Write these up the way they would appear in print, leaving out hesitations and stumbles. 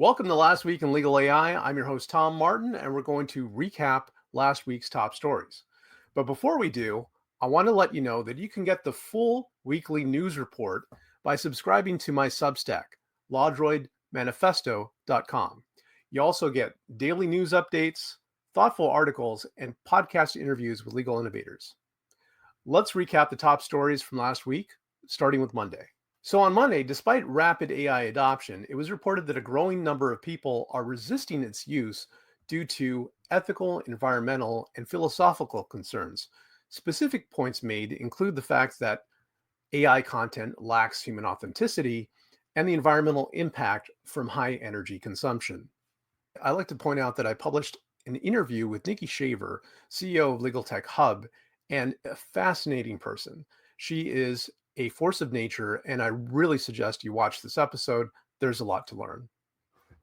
Welcome to Last Week in Legal AI. I'm your host, Tom Martin, and we're going to recap last week's top stories. But before we do, I want to let you know that you can get the full weekly news report by subscribing to my Substack, LawDroidManifesto.com. You also get daily news updates, thoughtful articles, and podcast interviews with legal innovators. Let's recap the top stories from last week, starting with Monday. So on Monday, despite rapid AI adoption, it was reported that a growing number of people are resisting its use due to ethical, environmental, and philosophical concerns. Specific points made include the fact that AI content lacks human authenticity and the environmental impact from high energy consumption. I'd like to point out that I published an interview with Nikki Shaver, CEO of Legal Tech Hub, and a fascinating person. She is a force of nature, and I really suggest you watch this episode. There's a lot to learn.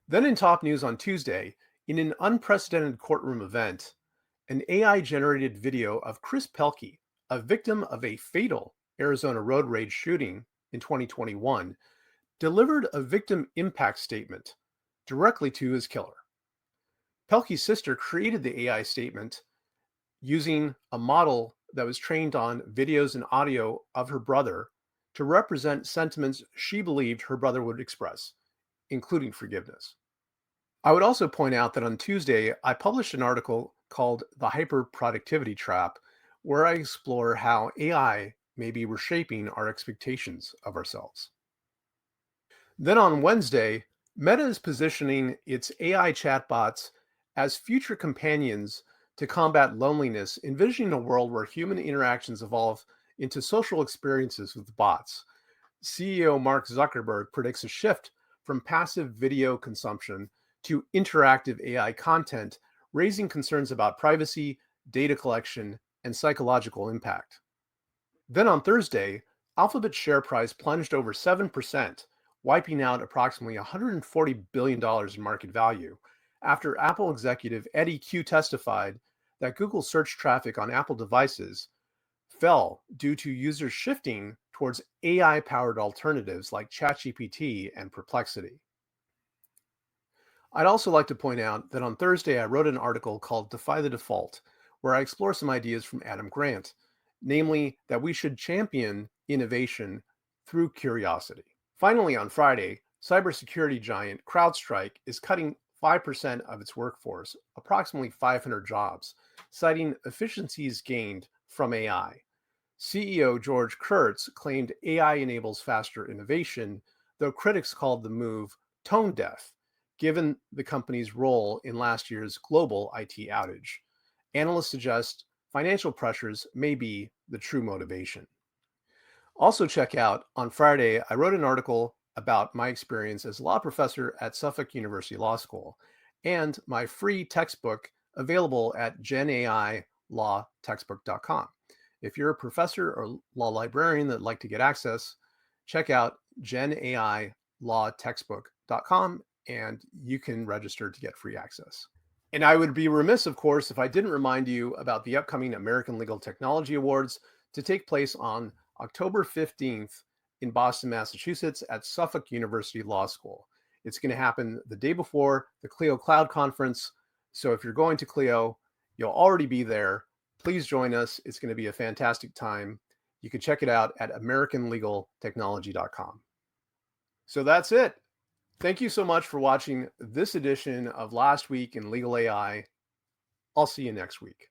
Then in top news on Tuesday, in an unprecedented courtroom event, an AI-generated video of Chris Pelkey, a victim of a fatal Arizona road rage shooting in 2021, delivered a victim impact statement directly to his killer. Pelkey's sister created the AI statement using a model that was trained on videos and audio of her brother to represent sentiments she believed her brother would express, including forgiveness. I would also point out that on Tuesday, I published an article called The Hyper-Productivity Trap, where I explore how AI may be reshaping our expectations of ourselves. Then on Wednesday, Meta is positioning its AI chatbots as future companions to combat loneliness, envisioning a world where human interactions evolve into social experiences with bots. CEO Mark Zuckerberg predicts a shift from passive video consumption to interactive AI content, raising concerns about privacy, data collection, and psychological impact. Then on Thursday, Alphabet's share price plunged over 7%, wiping out approximately $140 billion in market value, after Apple executive Eddie Q testified that Google search traffic on Apple devices fell due to users shifting towards AI-powered alternatives like ChatGPT and Perplexity. I'd also like to point out that on Thursday, I wrote an article called Defy the Default, where I explore some ideas from Adam Grant, namely that we should champion innovation through curiosity. Finally, on Friday, cybersecurity giant CrowdStrike is cutting 5% of its workforce, approximately 500 jobs, citing efficiencies gained from AI. CEO George Kurtz claimed AI enables faster innovation, though critics called the move tone deaf, given the company's role in last year's global IT outage. Analysts suggest financial pressures may be the true motivation. Also check out, on Friday, I wrote an article about my experience as a law professor at Suffolk University Law School and my free textbook available at genailawtextbook.com. If you're a professor or law librarian that'd like to get access, check out genailawtextbook.com and you can register to get free access. And I would be remiss, of course, if I didn't remind you about the upcoming American Legal Technology Awards to take place on October 15th in Boston, Massachusetts at Suffolk University Law School. It's going to happen the day before the Clio Cloud Conference. So if you're going to Clio, you'll already be there. Please join us. It's going to be a fantastic time. You can check it out at americanlegaltechnology.com. So that's it. Thank you so much for watching this edition of Last Week in Legal AI. I'll see you next week.